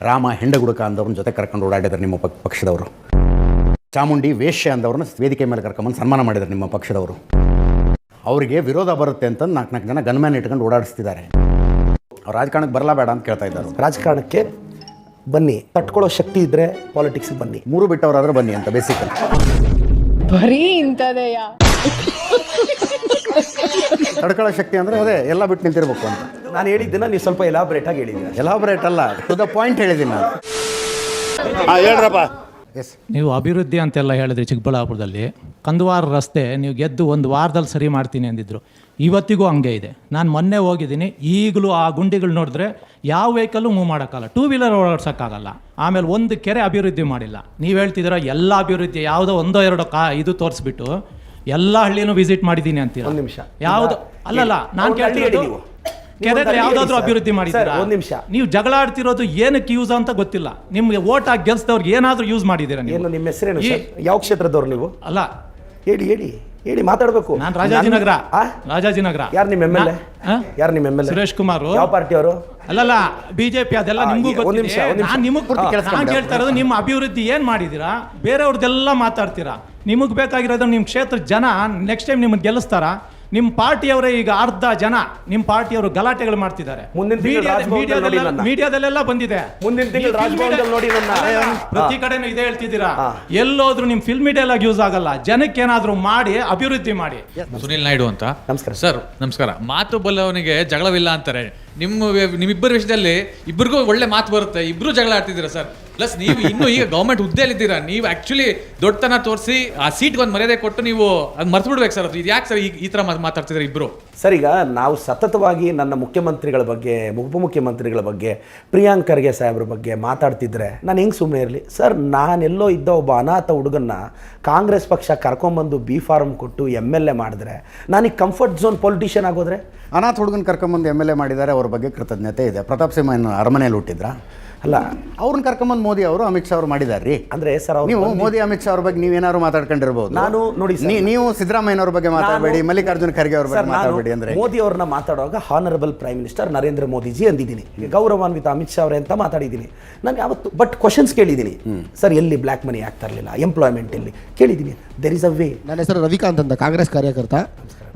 ರಾಮ ಹೆಂಡಗುಡುಕ ಅಂದವ್ರನ್ನ ಜೊತೆ ಕರ್ಕೊಂಡು ಓಡಾಡಿದ್ದಾರೆ ನಿಮ್ಮ ಪಕ್ಷದವರು. ಚಾಮುಂಡಿ ವೇಶ್ಯ ಅಂದವ್ರನ್ನ ವೇದಿಕೆ ಮೇಲೆ ಕರ್ಕೊಂಬಂದು ಸನ್ಮಾನ ಮಾಡಿದ್ದಾರೆ ನಿಮ್ಮ ಪಕ್ಷದವರು. ಅವರಿಗೆ ವಿರೋಧ ಬರುತ್ತೆ ಅಂತ ನಾಲ್ಕು ಜನ ಗನ್ಮ್ಯಾನ್ ಇಟ್ಕೊಂಡು ಓಡಾಡಿಸ್ತಿದ್ದಾರೆ. ರಾಜಕಾರಣಕ್ಕೆ ಬರಲಾ ಬೇಡ ಅಂತ ಕೇಳ್ತಾ ಇದ್ದಾರೆ. ರಾಜಕಾರಣಕ್ಕೆ ಬನ್ನಿ, ತಟ್ಕೊಳ್ಳೋ ಶಕ್ತಿ ಇದ್ದರೆ ಪಾಲಿಟಿಕ್ಸ್ಗೆ ಬನ್ನಿ. ಮೂರು ಬಿಟ್ಟವರಾದ್ರೆ ಬನ್ನಿ ಅಂತ ಬೇಸಿಕಲಿ. ಬರೀ ಇಂಥದೆಯಾ? ತಡ್ಕೊಳ್ಳೋ ಶಕ್ತಿ ಅಂದರೆ ಅದೇ ಎಲ್ಲ ಬಿಟ್ಟು ನಿಂತಿರ್ಬೇಕು ಅಂತ ನಾನು ಹೇಳಿದ್ದನ್ನು ನೀವು ಸ್ವಲ್ಪ ಎಲಾಬ್ರೇಟ್ ಆಗಿ ಹೇಳಿದ್ದೀರ. ಎಲಾಬ್ರೇಟ್ ಅಲ್ಲ, ಟು ದ ಪಾಯಿಂಟ್ ಹೇಳಿದ್ದೀನಿ ನಾನು. ಹೇಳ್ರಪ್ಪ. ಎಸ್, ನೀವು ಅಭಿವೃದ್ಧಿ ಅಂತೆಲ್ಲ ಹೇಳಿದ್ರಿ. ಚಿಕ್ಕಬಳ್ಳಾಪುರದಲ್ಲಿ ಕಂದವಾರ ರಸ್ತೆ ನೀವು ಗೆದ್ದು ಒಂದು ವಾರದಲ್ಲಿ ಸರಿ ಮಾಡ್ತೀನಿ ಅಂದಿದ್ರು. ಇವತ್ತಿಗೂ ಹಂಗೆ ಇದೆ. ನಾನು ಮೊನ್ನೆ ಹೋಗಿದ್ದೀನಿ, ಈಗಲೂ ಆ ಗುಂಡಿಗಳು ನೋಡಿದ್ರೆ ಯಾವ ವೆಹಿಕಲ್ಲು ಮೂವ್ ಮಾಡೋಕ್ಕಲ್ಲ, ಟೂ ವೀಲರ್ ಓಡಾಡ್ಸೋಕ್ಕಾಗಲ್ಲ. ಆಮೇಲೆ ಒಂದು ಕೆರೆ ಅಭಿವೃದ್ಧಿ ಮಾಡಿಲ್ಲ. ನೀವು ಹೇಳ್ತಿದ್ದೀರ ಎಲ್ಲ ಅಭಿವೃದ್ಧಿ, ಯಾವುದೋ ಒಂದೋ ಎರಡೋ ಇದು ತೋರಿಸ್ಬಿಟ್ಟು ಎಲ್ಲ ಹಳ್ಳಿನೂ ವಿಸಿಟ್ ಮಾಡಿದ್ದೀನಿ ಅಂತೀರ. ಒಂದು ನಿಮಿಷ. ಯಾವುದು ಅಲ್ಲಲ್ಲ, ನಾನು ಕೇಳ್ತಿರೋದು ಕೆರೆಗಳು ಯಾವುದಾದ್ರೂ ಅಭಿವೃದ್ಧಿ ಮಾಡಿದ್ದೀರಾ? ಒಂದು ನಿಮಿಷ. ನೀವು ಜಗಳ ಆಡ್ತಿರೋದು ಏನಕ್ಕೆ ಯೂಸ್ ಅಂತ ಗೊತ್ತಿಲ್ಲ. ನಿಮ್ಗೆ ಓಟ್ ಹಾಕಿ ಗೆಲ್ಸಿದವ್ರಿಗೆ ಏನಾದರೂ ಯೂಸ್ ಮಾಡಿದ್ದೀರಾ ನೀವು? ಏನು ನಿಮ್ಮ ಹೆಸರೇನು ಸರ್? ಯಾವ ಕ್ಷೇತ್ರದವ್ರು ನೀವು? ಅಲ್ಲ, ಹೇಳಿ ಮಾತಾಡಬೇಕು. ನಾನು ರಾಜಾಜಿನಗರ. ರಾಜಾಜಿನಗರ. ಯಾರು ನಿಮ್ಮ ಎಮ್ ಎಲ್ ಎ? ಯಾರು ನಿಮ್ಮ M L A? Suresh Kumar. ಯಾವ ಪಾರ್ಟಿಯವರು? ಅಲ್ಲಲ್ಲ, ಬಿಜೆಪಿ. ಅದೆಲ್ಲ ನಿಮಗೂ ಒಂದು ನಿಮಿಷ, ಒಂದು ನಿಮಿಷ. ನಾನು ಕೇಳ್ತಾ ಇರೋದು ನಿಮ್ಮ ಅಭಿವೃದ್ಧಿ ಏನ್ ಮಾಡಿದೀರಾ? ಬೇರೆಯವ್ರದ್ದೆಲ್ಲ ಮಾತಾಡ್ತೀರಾ. ನಿಮಗೆ ಬೇಕಾಗಿರೋದು ನಿಮ್ಮ ಕ್ಷೇತ್ರ ಜನ ನೆಕ್ಸ್ಟ್ ಟೈಮ್ ನಿಮ್ಮನ್ನು ಗೆಲ್ಲಿಸ್ತಾರ? ನಿಮ್ಮ ಪಾರ್ಟಿಯವರೇ ಈಗ ಅರ್ಧ ಜನ ನಿಮ್ಮ ಪಾರ್ಟಿಯವರು ಗಲಾಟೆಗಳು ಮಾಡ್ತಿದ್ದಾರೆ. ಮೀಡಿಯಾದಲ್ಲೆಲ್ಲ ಬಂದಿದೆ. ಮುಂದಿನ ತಿಂಗಳು ರಾಜಭವನದಲ್ಲಿ ನೋಡಿ ನನ್ನ. ಪ್ರತಿ ಕಡೆನೂ ಇದೇ ಹೇಳ್ತಿದ್ದೀರಾ. ಎಲ್ಲೋದ್ರು ನಿಮ್ ಫಿಲ್ಮ್ ಡೈಲಾಗ್ ಯೂಸ್ ಆಗಲ್ಲ. ಜನಕ್ಕೆ ಏನಾದ್ರು ಮಾಡಿ ಅಭಿವೃದ್ಧಿ ಮಾಡಿ. ಸುನಿಲ್ ನಾಯ್ಡು ಅಂತ. ನಮಸ್ಕಾರ ಸರ್. ನಮಸ್ಕಾರ. ಮಾತು ಬಲ್ಲವನಿಗೆ ಜಗಳವಿಲ್ಲ ಅಂತಾರೆ. ನಿಮ್ಮಿಬ್ಬರ ವಿಷಯದಲ್ಲಿ ಇಬ್ಬರಿಗೂ ಒಳ್ಳೆ ಮಾತು ಬರುತ್ತೆ, ಇಬ್ರು ಜಗಳ ಆಡ್ತಿದ್ದೀರಾ ಸರ್. ಪ್ಲಸ್ ನೀವು ಇನ್ನೂ ಈಗ ಗೌರ್ಮೆಂಟ್ ಹುದ್ದೆಯಲ್ಲಿದ್ದೀರಾ. ನೀವು ಆಕ್ಚುಲಿ ದೊಡ್ಡತನ ತೋರಿಸಿ ಆ ಸೀಟ್ಗೆ ಒಂದು ಮರ್ಯಾದೆ ಕೊಟ್ಟು ನೀವು ಅದು ಮರ್ತು ಬಿಡ್ಬೇಕು ಸರ್. ಇದು ಯಾಕೆ ಸರ್ ಈ ಥರ ಮಾತಾಡ್ತಿದ್ದಾರೆ ಇಬ್ರು? ಸರ್, ಈಗ ನಾವು ಸತತವಾಗಿ ನನ್ನ ಮುಖ್ಯಮಂತ್ರಿಗಳ ಬಗ್ಗೆ, ಉಪಮುಖ್ಯಮಂತ್ರಿಗಳ ಬಗ್ಗೆ, ಪ್ರಿಯಾಂಕ್ ಖರ್ಗೆ ಸಾಹೇಬ್ರ ಬಗ್ಗೆ ಮಾತಾಡ್ತಿದ್ರೆ ನಾನು ಹೆಂಗೆ ಸುಮ್ಮನೆ ಇರಲಿ ಸರ್? ನಾನೆಲ್ಲೋ ಇದ್ದ ಒಬ್ಬ ಅನಾಥ ಹುಡುಗನ್ನ ಕಾಂಗ್ರೆಸ್ ಪಕ್ಷ ಕರ್ಕೊಂಬಂದು ಬಿ ಫಾರ್ಮ್ ಕೊಟ್ಟು ಎಮ್ ಎಲ್ ಎ ಮಾಡಿದ್ರೆ ನಾನೀಗ ಕಂಫರ್ಟ್ ಝೋನ್ ಪೊಲಿಟಿಷಿಯನ್ ಆಗೋದ್ರೆ? ಅನಾಥ ಹುಡುಗನ ಕರ್ಕೊಂಬಂದು ಎಮ್ ಎಲ್ ಎ ಮಾಡಿದ್ದಾರೆ, ಅವ್ರ ಬಗ್ಗೆ ಕೃತಜ್ಞತೆ ಇದೆ. ಪ್ರತಾಪ್ ಸಿಂಹ ಅರಮನೆಯಲ್ಲಿ ಹುಟ್ಟಿದ್ರಾ? ಅಲ್ಲ, ಅವ್ರನ್ನ ಕರ್ಕೊಂಬಂದು ಮೋದಿ ಅವರು ಅಮಿತ್ ಶಾ ಅವರು ಮಾಡಿದ್ದಾರೆ ರೀ. ಅಂದರೆ ಸರ್, ನೀವು ಮೋದಿ ಅಮಿತ್ ಶಾ ಅವ್ರ ಬಗ್ಗೆ ನೀವೇನಾದ್ರು ಮಾತಾಡ್ಕೊಂಡಿರ್ಬೋದು. ನಾನು ನೋಡಿ, ನೀವು ಸಿದ್ದರಾಮಯ್ಯವ್ರ ಬಗ್ಗೆ ಮಾತಾಡಬೇಡಿ, ಮಲ್ಲಿಕಾರ್ಜುನ್ ಖರ್ಗೆ ಅವ್ರ ಬಗ್ಗೆ ಮಾತಾಡಬೇಡಿ ಅಂದರೆ. ಮೋದಿ ಅವ್ರನ್ನ ಮಾತಾಡುವಾಗ honourable prime minister Narendra Modiji ಅಂದಿದ್ದೀನಿ, ಗೌರವಾನ್ವಿತ ಅಮಿತ್ ಶಾ ಅವರೇ ಅಂತ ಮಾತಾಡಿದ್ದೀನಿ ನಾನು ಯಾವತ್ತು. ಬಟ್ ಕ್ವಶನ್ಸ್ ಕೇಳಿದ್ದೀನಿ ಸರ್, ಎಲ್ಲಿ ಬ್ಲ್ಯಾಕ್ ಮನಿ ಆಗ್ತಾ ಇರಲಿಲ್ಲ, ಎಂಪ್ಲಾಯ್ಮೆಂಟ್ ಎಲ್ಲಿ ಕೇಳಿದ್ದೀನಿ. There is a way. ನನ್ನ ಹೆಸರು ರವಿಕಾಂತ್ ಅಂತ, ಕಾಂಗ್ರೆಸ್ ಕಾರ್ಯಕರ್ತ.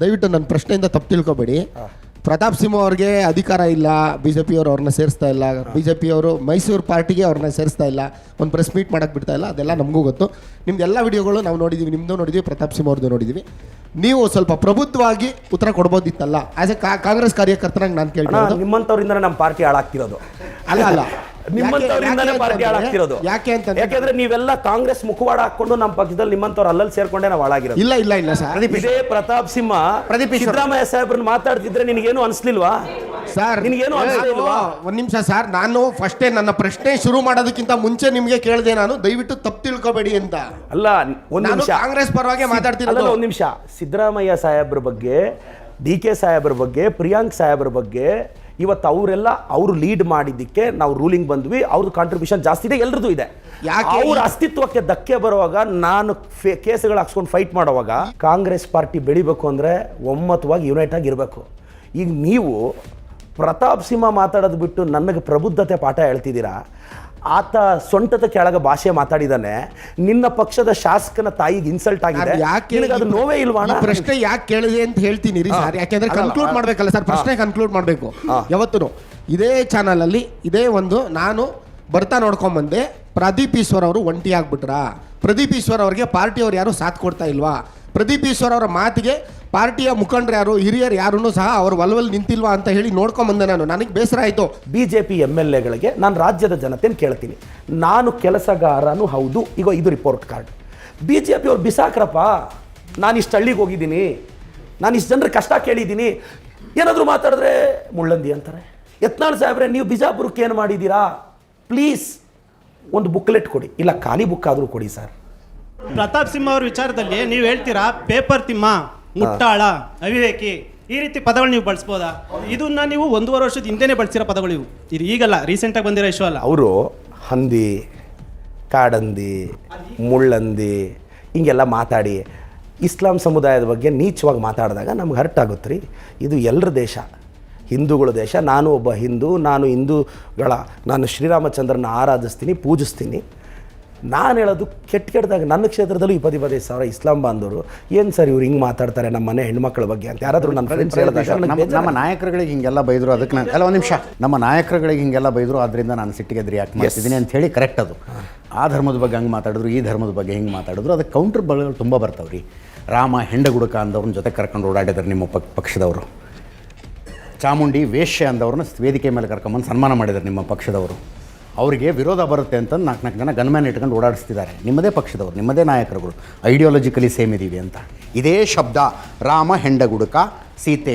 ದಯವಿಟ್ಟು ನನ್ನ ಪ್ರಶ್ನೆಯಿಂದ ತಪ್ಪು ತಿಳ್ಕೊಬೇಡಿ. ಪ್ರತಾಪ್ ಸಿಂಹ ಅವ್ರಿಗೆ ಅಧಿಕಾರ ಇಲ್ಲ, ಬಿ ಜೆ ಪಿಯವರು ಅವ್ರನ್ನ ಸೇರಿಸ್ತಾ ಇಲ್ಲ, ಬಿ ಜೆ ಪಿಯವರು ಮೈಸೂರು ಪಾರ್ಟಿಗೆ ಅವ್ರನ್ನ ಸೇರಿಸ್ತಾ ಇಲ್ಲ, ಒಂದು ಪ್ರೆಸ್ ಮೀಟ್ ಮಾಡೋಕ್ಕೆ ಬಿಡ್ತಾ ಇಲ್ಲ. ಅದೆಲ್ಲ ನಮಗೂ ಗೊತ್ತು. ನಿಮ್ದೆಲ್ಲ ವಿಡಿಯೋಗಳು ನಾವು ನೋಡಿದ್ದೀವಿ, ನಿಮ್ಮದು ನೋಡಿದ್ದೀವಿ, ಪ್ರತಾಪ್ ಸಿಂಹ ಅವ್ರದ್ದು ನೋಡಿದ್ದೀವಿ. ನೀವು ಸ್ವಲ್ಪ ಪ್ರಬುದ್ಧವಾಗಿ ಉತ್ತರ ಕೊಡ್ಬೋದಿತ್ತಲ್ಲ. ಆಸ್ ಎ ಕಾಂಗ್ರೆಸ್ ಕಾರ್ಯಕರ್ತನಾಗಿ ನಾನು ಕೇಳ್ತೀನಿ. ನಿಮ್ಮಂಥವ್ರಿಂದನೇ ನಮ್ಮ ಪಾರ್ಟಿ ಹಾಳಾಗ್ತಿರೋದು. ಅಲ್ಲ, ನಿಮ್ಮಂಥವ್ರಿಂದನೇ ಪಾರ್ಟಿ ಹಾಳಾಗ್ತಿರೋದು. ಯಾಕೆಂದ್ರೆ ನೀವೆಲ್ಲ ಕಾಂಗ್ರೆಸ್ ಮುಖವಾಡ ಹಾಕೊಂಡು ನಮ್ಮ ಪಕ್ಷದಲ್ಲಿ ನಿಮ್ಮಂಥವ್ರು ಅಲ್ಲಲ್ಲಿ ಸೇರ್ಕೊಂಡೆ ನಾವು ಹಾಳಾಗಿರೋದು. ಇಲ್ಲ ಸರ್. ಇದೇ ಪ್ರತಾಪ್ ಸಿಂಹ ಸಿದ್ದರಾಮಯ್ಯ ಸಾಹೇಬ್ರನ್ನ ಮಾತಾಡ್ತಿದ್ರೆ ನಿನಗೇನು ಅನ್ಸ್ಲಿಲ್ವಾ ಸರ್? ನಿನಗೇನು ಅನ್ಸ್ಲಿಲ್ವಾ? ಒಂದು ನಿಮಿಷ ಸರ್, ನಾನು ಫಸ್ಟೇ ನನ್ನ ಪ್ರಶ್ನೆ ಶುರು ಮಾಡೋದಕ್ಕಿಂತ ಮುಂಚೆ ನಿಮಗೆ ಕೇಳಿದೆ ನಾನು, ದಯವಿಟ್ಟು ತಪ್ಪು ತಿಳ್ಕೊಬೇಡಿ ಅಂತ. ಅಲ್ಲ, ಒಂದು ನಿಮಿಷ. ಕಾಂಗ್ರೆಸ್ ಪರವಾಗಿ ಮಾತಾಡ್ತಿರೋದು. ಒಂದು ನಿಮಿಷ. ಸಿದ್ದರಾಮಯ್ಯ ಸಾಹೇಬ್ರ ಬಗ್ಗೆ, ಡಿ ಕೆ ಸಾಹೇಬ್ರ ಬಗ್ಗೆ, ಪ್ರಿಯಾಂಕ್ ಸಾಹೇಬ್ರ ಬಗ್ಗೆ ಇವತ್ತು ಅವರೆಲ್ಲ ಅವರು ಲೀಡ್ ಮಾಡಿದ್ದಕ್ಕೆ ನಾವು ರೂಲಿಂಗ್ ಬಂದ್ವಿ. ಅವ್ರದ್ದು ಕಾಂಟ್ರಿಬ್ಯೂಷನ್ ಜಾಸ್ತಿ ಇದೆ, ಎಲ್ರದ್ದು ಇದೆ. ಅವ್ರ ಅಸ್ತಿತ್ವಕ್ಕೆ ಧಕ್ಕೆ ಬರುವಾಗ ನಾನು ಕೇಸುಗಳು ಹಾಕ್ಸ್ಕೊಂಡು ಫೈಟ್ ಮಾಡುವಾಗ ಕಾಂಗ್ರೆಸ್ ಪಾರ್ಟಿ ಬೆಳಿಬೇಕು ಅಂದರೆ ಒಮ್ಮತವಾಗಿ ಯುನೈಟ್ ಆಗಿರಬೇಕು. ಈಗ ನೀವು ಪ್ರತಾಪ್ ಸಿಂಹ ಮಾತಾಡೋದು ಬಿಟ್ಟು ನನಗೆ ಪ್ರಬುದ್ಧತೆ ಪಾಠ ಹೇಳ್ತಿದ್ದೀರಾ. ಆತ ಸೊಂಟದ ಕೆಳಗ ಭಾಷೆ ಮಾತಾಡಿದಾನೆ. ನಿನ್ನ ಪಕ್ಷದ ಶಾಸಕನ ತಾಯಿಗೆ ಇನ್ಸಲ್ಟ್ ಆಗಿದೆ. ಅದು ನೋವೇ ಇಲ್ವಾ? ಪ್ರಶ್ನೆ ಯಾಕೆ ಕೇಳಿದೆ ಅಂತ ಹೇಳ್ತೀನಿ ರೀ ಸರ್. ಯಾಕೆಂದ್ರೆ ಕನ್ಕ್ಲೂಡ್ ಮಾಡ್ಬೇಕಲ್ಲ ಸರ್, ಪ್ರಶ್ನೆ ಕನ್ಕ್ಲೂಡ್ ಮಾಡಬೇಕು. ಯಾವತ್ತೂ ಇದೇ ಚಾನಲ್ ಅಲ್ಲಿ ಇದೇ ಒಂದು ನಾನು ಬರ್ತಾ ನೋಡ್ಕೊಂಬಂದೆ, ಪ್ರದೀಪ್ ಈಶ್ವರ್ ಅವರು ಒಂಟಿ ಆಗ್ಬಿಟ್ರಾ? ಪ್ರದೀಪ್ ಈಶ್ವರ್ ಅವ್ರಿಗೆ ಪಾರ್ಟಿಯವ್ರು ಯಾರು ಸಾಥ್ ಕೊಡ್ತಾ ಇಲ್ವಾ? ಪ್ರದೀಪ್ ಈಶ್ವರ್ ಅವರ ಮಾತಿಗೆ ಪಾರ್ಟಿಯ ಮುಖಂಡರು ಯಾರು, ಹಿರಿಯರು ಯಾರೂ ಸಹ ಅವರು ಒಲವಲ್ಲಿ ನಿಂತಿಲ್ವಾ ಅಂತ ಹೇಳಿ ನೋಡ್ಕೊಂಬಂದೆ ನಾನು. ನನಗೆ ಬೇಸರ ಆಯಿತು. BJP MLAಗಳಿಗೆ ನಾನು ರಾಜ್ಯದ ಜನತೆಯನ್ನು ಕೇಳ್ತೀನಿ, ನಾನು ಕೆಲಸಗಾರನು ಹೌದು. ಈಗ ಇದು ರಿಪೋರ್ಟ್ ಕಾರ್ಡ್. BJP ಅವ್ರು ಬಿಸಾಕ್ರಪ್ಪ, ನಾನು ಇಷ್ಟು ಹಳ್ಳಿಗೆ ಹೋಗಿದ್ದೀನಿ, ನಾನು ಇಷ್ಟು ಜನರ ಕಷ್ಟ ಕೇಳಿದ್ದೀನಿ, ಏನಾದರೂ ಮಾತಾಡಿದ್ರೆ ಮುಳ್ಳಂದಿ ಅಂತಾರೆ. ಯತ್ನಾಳ್ ಸಾಹೇಬ್ರೆ, ನೀವು ಬಿಜಾಪುರಕ್ಕೆ ಏನು ಮಾಡಿದ್ದೀರಾ? ಪ್ಲೀಸ್ ಒಂದು ಬುಕ್ಲೆಟ್ ಕೊಡಿ, ಇಲ್ಲ ಖಾಲಿ ಬುಕ್ ಆದರೂ ಕೊಡಿ ಸರ್. ಪ್ರತಾಪ್ ಸಿಂಹ ಅವ್ರ ವಿಚಾರದಲ್ಲಿ ನೀವು ಹೇಳ್ತೀರಾ ಪೇಪರ್ ತಿಮ್ಮ, ಮುಟ್ಟಾಳ, ಅವಿವೇಕಿ, ಈ ರೀತಿ ಪದಗಳು ನೀವು ಬಳಸ್ಬೋದಾ? ಇದನ್ನ ನೀವು 1.5 ವರ್ಷದ ಹಿಂದೆನೇ ಬಳಸಿರೋ ಪದಗಳು ಇವು. ಇದು ಈಗಲ್ಲ, ರೀಸೆಂಟಾಗಿ ಬಂದಿರೋ ಇಶ್ಯೂ ಅಲ್ಲ. ಅವರು ಹಂದಿ, ಕಾಡಂದಿ, ಮುಳ್ಳಂದಿ ಹಿಂಗೆಲ್ಲ ಮಾತಾಡಿ ಇಸ್ಲಾಂ ಸಮುದಾಯದ ಬಗ್ಗೆ ನೀಚವಾಗಿ ಮಾತಾಡಿದಾಗ ನಮ್ಗೆ ಹರ್ಟ್ ಆಗುತ್ತೆ ರೀ. ಇದು ಎಲ್ಲರ ದೇಶ. ಹಿಂದೂಗಳ ದೇಶ, ನಾನು ಒಬ್ಬ ಹಿಂದೂ, ನಾನು ಶ್ರೀರಾಮಚಂದ್ರನ ಆರಾಧಿಸ್ತೀನಿ, ಪೂಜಿಸ್ತೀನಿ. ನಾನು ಹೇಳೋದು ಕೆಟ್ಟದಾಗ ನನ್ನ ಕ್ಷೇತ್ರದಲ್ಲೂ 25 ಸಾವಿರ ಇಸ್ಲಾಂ ಬಾಂಧವರು ಏನು ಸರ್ ಇವ್ರು ಹಿಂಗೆ ಮಾತಾಡ್ತಾರೆ ನಮ್ಮ ಮನೆ ಹೆಣ್ಮಕ್ಳ ಬಗ್ಗೆ ಅಂತ ಯಾರಾದರೂ ನನ್ನ ಫ್ರೆಂಡ್ಸ್ ಹೇಳಿದಾಗ ನಮ್ಮ ನಾಯಕರುಗಳಿಗೆ ಹಿಂಗೆಲ್ಲ ಬೈದರು, ಅದಕ್ಕೆ ನಾನು ಒಂದು ನಿಮಿಷ, ನಮ್ಮ ನಾಯಕರುಗಳಿಗೆ ಹಿಂಗೆಲ್ಲ ಬೈದರು, ಆದ್ದರಿಂದ ನಾನು ಸಿಟ್ಟಿಗೆ ರಿಯಾಕ್ಟ್ ಮಾಡ್ತಿದ್ದೀನಿ ಅಂತ ಹೇಳಿ ಕರೆಕ್ಟ್ ಅದು. ಆ ಧರ್ಮದ ಬಗ್ಗೆ ಹಂಗೆ ಮಾತಾಡಿದ್ರು, ಈ ಧರ್ಮದ ಬಗ್ಗೆ ಹಿಂಗೆ ಮಾತಾಡಿದ್ರು, ಅದಕ್ಕೆ ಕೌಂಟರ್ ಬಗಳು ತುಂಬ ಬರ್ತಾವೆ ರೀ. ರಾಮ ಹೆಂಡಗುಡುಕ ಅಂದವ್ರನ್ನ ಜೊತೆ ಕರ್ಕೊಂಡು ಓಡಾಡಿದ್ದಾರೆ ನಿಮ್ಮ ಪಕ್ಷದವರು. ಚಾಮುಂಡಿ ವೇಶ್ಯ ಅಂದವ್ರನ್ನ ವೇದಿಕೆ ಮೇಲೆ ಕರ್ಕೊಂಬಂದು ಸನ್ಮಾನ ಮಾಡಿದ್ದಾರೆ ನಿಮ್ಮ ಪಕ್ಷದವರು. ಅವರಿಗೆ ವಿರೋಧ ಬರುತ್ತೆ ಅಂತ 4 ಜನ ಗನ್ಮ್ಯಾನ್ ಇಟ್ಕೊಂಡು ಓಡಾಡಿಸ್ತಿದ್ದಾರೆ ನಿಮ್ಮದೇ ಪಕ್ಷದವರು, ನಿಮ್ಮದೇ ನಾಯಕರುಗಳು, ಐಡಿಯಾಲಜಿಕಲಿ ಸೇಮ್ ಇದ್ದೀವಿ ಅಂತ. ಇದೇ ಶಬ್ದ ರಾಮ ಹೆಂಡಗುಡುಕ, ಸೀತೆ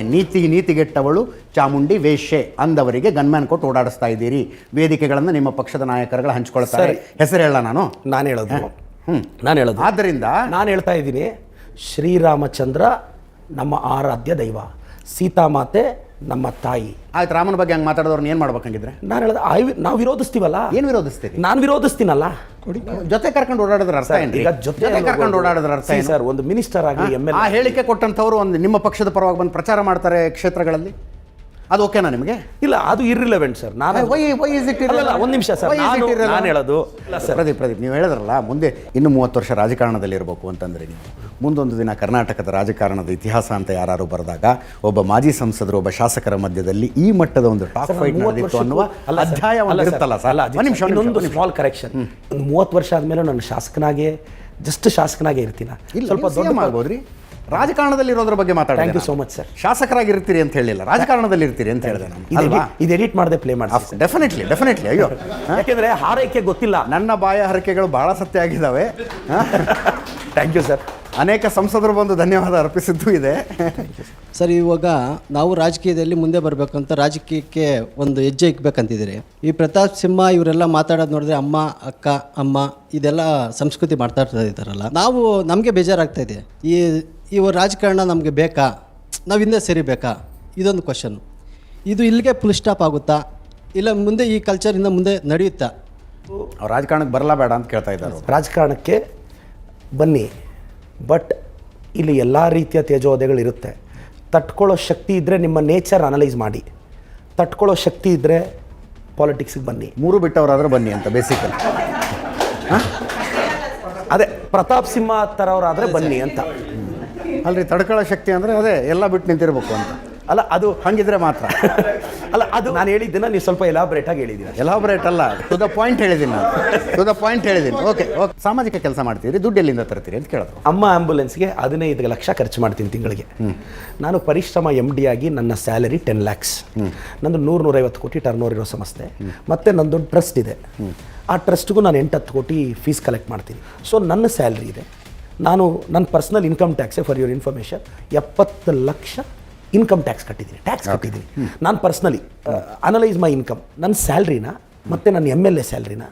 ನೀತಿಗೆಟ್ಟವಳು, ಚಾಮುಂಡಿ ವೇಶ್ಯೆ ಅಂದವರಿಗೆ ಗನ್ಮ್ಯಾನ್ ಕೊಟ್ಟು ಓಡಾಡಿಸ್ತಾ ಇದ್ದೀರಿ. ವೇದಿಕೆಗಳನ್ನು ನಿಮ್ಮ ಪಕ್ಷದ ನಾಯಕರುಗಳು ಹಂಚ್ಕೊಳ್ತಾರೆ. ಹೆಸರು ಹೇಳ ನಾನು ಹೇಳೋದು ಆದ್ದರಿಂದ ನಾನು ಹೇಳ್ತಾ ಇದ್ದೀನಿ, ಶ್ರೀರಾಮಚಂದ್ರ ನಮ್ಮ ಆರಾಧ್ಯ ದೈವ, ಸೀತಾಮಾತೆ ನಮ್ಮ ತಾಯಿ. ಆಯ್ತು, ರಾಮನ ಬಗ್ಗೆ ಹಂಗೆ ಮಾತಾಡೋರ್ನ ಏನು ಮಾಡ್ಬೇಕಂಗಿದ್ರೆ? ನಾನು ಹೇಳೋದು ನಾವು ವಿರೋಧಿಸ್ತೀವಲ್ಲ. ಏನು ವಿರೋಧಿಸ್ತೀರಿ? ನಾನು ವಿರೋಧಿಸ್ತೀನಲ್ಲ. ಜೊತೆ ಕರ್ಕೊಂಡು ಓಡಾಡಿದ್ರ ಅರ್ಥ ಏನು? ಈಗ ಜೊತೆ ಕರ್ಕೊಂಡು ಓಡಾಡಿದ್ರ ಅರ್ಥ ಏನು ಸರ್? ಒಂದು ಮಿನಿಸ್ಟರ್ ಆಗಿ ಆ ಹೇಳಿಕೆ ಕೊಟ್ಟಂಥವ್ರು ಒಂದು ನಿಮ್ಮ ಪಕ್ಷದ ಪರವಾಗಿ ಬಂದು ಪ್ರಚಾರ ಮಾಡ್ತಾರೆ ಕ್ಷೇತ್ರಗಳಲ್ಲಿ, ಅದು ಓಕೆನಾ ನಿಮಗೆ? ಇಲ್ಲ, ಅದು ಇರ್ರಿಲೆವೆಂಟ್ ಸರ್. ನಾನು ಒಂದು ನಿಮಿಷ ಸರ್, ನಾನು ಹೇಳೋದು ಪ್ರದೀಪ್ ನೀವು ಹೇಳಿದ್ರಲ್ಲ, ಮುಂದೆ ಇನ್ನು 30 ವರ್ಷ ರಾಜಕಾರಣದಲ್ಲಿ ಇರಬೇಕು ಅಂತಂದರೆ ನೀವು ಮುಂದೊಂದು ದಿನ ಕರ್ನಾಟಕದ ರಾಜಕಾರಣದ ಇತಿಹಾಸ ಅಂತ ಯಾರು ಬರೆದಾಗ ಒಬ್ಬ ಮಾಜಿ ಸಂಸದರು, ಒಬ್ಬ ಶಾಸಕರ ಮಧ್ಯದಲ್ಲಿ ಈ ಮಟ್ಟದ ಒಂದು ಟಾಕ್ ಫೈಟ್ ನಡೆದಿತ್ತು ಅನ್ನುವ ಅಧ್ಯಾಯ ಇರುತ್ತಲ್ಲ ಸರ್. ಇನ್ನೊಂದು ಸ್ಮಾಲ್ ಕರೆಕ್ಷನ್, ಒಂದು 30 ವರ್ಷ ಆದಮೇಲೆ ನಾನು ಶಾಸಕನಾಗೇ ಇರ್ತೀನಿ. ಸ್ವಲ್ಪ ದೊಡ್ಡ ಮಾಡ್ಬೋದ್ರಿ. ರಾಜಕಾರಣದಲ್ಲಿ ಇರೋದ್ರ ಬಗ್ಗೆ ಮಾತಾಡಿ. Thank you so much sir. ಶಾಸಕರಾಗಿರ್ತೀರಿ ಅಂತ ಹೇಳಿಲ್ಲ, ರಾಜಕಾರಣದಲ್ಲಿ ಇರ್ತೀರಿ ಅಂತ ಹೇಳಿದೆ ನಾನು. ಇದು ಎಡಿಟ್ ಮಾಡದೆ ಪ್ಲೇ ಮಾಡಿ. ಡೆಫಿನೆಟ್ಲಿ. ಅಯ್ಯೋ, ಯಾಕೆಂದ್ರೆ ಹಾರೈಕೆ ಗೊತ್ತಿಲ್ಲ. ನನ್ನ ಬಾಯ ಹರಕೆಗಳು ಬಹಳ ಸತ್ಯ ಆಗಿದ್ದಾವೆ. Thank you sir. ಅನೇಕ ಸಂಸದರು ಬಂದು ಧನ್ಯವಾದ ಅರ್ಪಿಸಿದ್ದು ಇದೆ. ಸರ್, ಇವಾಗ ನಾವು ರಾಜಕೀಯದಲ್ಲಿ ಮುಂದೆ ಬರಬೇಕಂತ ರಾಜಕೀಯಕ್ಕೆ ಒಂದು ಹೆಜ್ಜೆ ಇಕ್ಬೇಕಂತಿದ್ದೀರಿ. ಈ ಪ್ರತಾಪ್ ಸಿಂಹ ಇವರೆಲ್ಲ ಮಾತಾಡೋದು ನೋಡಿದ್ರೆ ಅಮ್ಮ, ಅಕ್ಕ, ಅಮ್ಮ ಇದೆಲ್ಲ ಸಂಸ್ಕೃತಿ ಮಾತಾಡ್ತಾ ಇದ್ದಾರಲ್ಲ, ನಾವು ನಮಗೆ ಬೇಜಾರಾಗ್ತಾ ಇದೆ. ಈ ರಾಜಕಾರಣ ನಮಗೆ ಬೇಕಾ? ನಾವು ಹಿಂದೆ ಸೇರಿಬೇಕಾ? ಇದೊಂದು ಕ್ವಶನ್. ಇದು ಇಲ್ಲಿಗೆ ಫುಲ್ ಸ್ಟಾಪ್ ಆಗುತ್ತಾ, ಇಲ್ಲ ಮುಂದೆ ಈ ಕಲ್ಚರಿಂದ ಮುಂದೆ ನಡೆಯುತ್ತಾ? ಅವ್ರು ರಾಜಕಾರಣಕ್ಕೆ ಬರಲ್ಲ ಬೇಡ ಅಂತ ಕೇಳ್ತಾ ಇದ್ದಾರೆ. ರಾಜಕಾರಣಕ್ಕೆ ಬನ್ನಿ, ಬಟ್ ಇಲ್ಲಿ ಎಲ್ಲ ರೀತಿಯ ತೇಜೋವಧೆಗಳಿರುತ್ತೆ. ತಟ್ಕೊಳ್ಳೋ ಶಕ್ತಿ ಇದ್ದರೆ ನಿಮ್ಮ ನೇಚರ್ ಅನಲೈಸ್ ಮಾಡಿ. ತಟ್ಕೊಳ್ಳೋ ಶಕ್ತಿ ಇದ್ದರೆ ಪಾಲಿಟಿಕ್ಸಿಗೆ ಬನ್ನಿ. 3 ಬಿಟ್ಟವರಾದ್ರೆ ಬನ್ನಿ ಅಂತ ಬೇಸಿಕಲಿ. ಅದೇ ಪ್ರತಾಪ್ ಸಿಂಹ ಥರವರಾದರೆ ಬನ್ನಿ ಅಂತ. ಅಲ್ರಿ, ತಡ್ಕೊಳ್ಳೋ ಶಕ್ತಿ ಅಂದರೆ ಅದೇ ಎಲ್ಲ ಬಿಟ್ಟು ನಿಂತಿರ್ಬೇಕು ಅಂತ ಅಲ್ಲ, ಅದು ಹಂಗಿದ್ರೆ ಮಾತ್ರ ಅಲ್ಲ. ಅದು ನಾನು ಹೇಳಿದ್ದನ್ನು ನೀವು ಸ್ವಲ್ಪ ಎಲಾಬ್ರೇಟ್ ಆಗಿ ಹೇಳಿದ್ದೀರ. ಎಲಾಬ್ರೇಟ್ ಅಲ್ಲ, ಟು ದ ಪಾಯಿಂಟ್ ಹೇಳಿದ್ದೀನಿ. ಓಕೆ. ಸಾಮಾಜಿಕ ಕೆಲಸ ಮಾಡ್ತೀರಿ, ದುಡ್ಡು ಎಲ್ಲಿಂದ ತರ್ತೀರಿ ಅಂತ ಕೇಳಿದ್ರು. ಅಮ್ಮ ಆ್ಯಂಬುಲೆನ್ಸ್ಗೆ 15 ಲಕ್ಷ ಖರ್ಚು ಮಾಡ್ತೀನಿ ತಿಂಗಳಿಗೆ. ನಾನು ಪರಿಶ್ರಮ MD ಆಗಿ ನನ್ನ ಸ್ಯಾಲರಿ 10 lakhs. ನಂದು 100-150 ಕೋಟಿ ಟರ್ನ್ ಓವರ್ ಇರೋ ಸಂಸ್ಥೆ. ಮತ್ತು ನಂದೊಂದು ಟ್ರಸ್ಟ್ ಇದೆ. ಆ ಟ್ರಸ್ಟ್ಗೂ ನಾನು 8-10 ಕೋಟಿ ಫೀಸ್ ಕಲೆಕ್ಟ್ ಮಾಡ್ತೀನಿ. ಸೊ ನನ್ನ ಸ್ಯಾಲ್ರಿ ಇದೆ. ನನ್ನ ಪರ್ಸ್ನಲ್ ಇನ್ಕಮ್ ಟ್ಯಾಕ್ಸೇ, for your information, 70 lakh income tax ಕಟ್ಟಿದ್ದೀನಿ. ನಾನು ಪರ್ಸ್ನಲಿ ಅನಲೈಸ್ ಮೈ ಇನ್ಕಮ್, ನನ್ನ ಸ್ಯಾಲ್ರಿನ ಮತ್ತು ನನ್ನ MLA ಸ್ಯಾಲ್ರಿನ,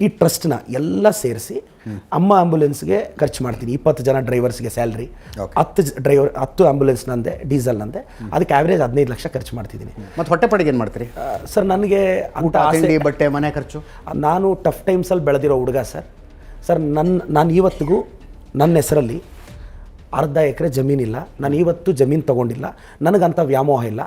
ಈ ಟ್ರಸ್ಟ್ನ ಎಲ್ಲ ಸೇರಿಸಿ ಅಮ್ಮ ಆ್ಯಂಬುಲೆನ್ಸ್ಗೆ ಖರ್ಚು ಮಾಡ್ತೀನಿ. 20 ಜನ ಡ್ರೈವರ್ಸ್ಗೆ ಸ್ಯಾಲ್ರಿ, 10 ಆ್ಯಂಬುಲೆನ್ಸ್ ನಂದೆ, ಡೀಸೆಲ್ ನಂದೆ. ಅದಕ್ಕೆ ಆವ್ರೇಜ್ 15 ಲಕ್ಷ ಖರ್ಚು ಮಾಡ್ತಿದ್ದೀನಿ. ಮತ್ತು ಹೊಟ್ಟೆಪಾಡಿಗೆ ಏನು ಮಾಡ್ತೀರಿ ಸರ್? ನನಗೆ ಅಂತ ತಿಂಡಿ, ಬಟ್ಟೆ, ಮನೆ ಖರ್ಚು. ನಾನು ಟಫ್ ಟೈಮ್ಸಲ್ಲಿ ಬೆಳೆದಿರೋ ಹುಡುಗ ಸರ್. ನಾನು ಇವತ್ತಿಗೂ ನನ್ನ ಹೆಸರಲ್ಲಿ ಅರ್ಧ ಎಕರೆ ಜಮೀನಿಲ್ಲ. ನಾನು ಇವತ್ತು ಜಮೀನು ತೊಗೊಂಡಿಲ್ಲ. ನನಗಂಥ ವ್ಯಾಮೋಹ ಇಲ್ಲ.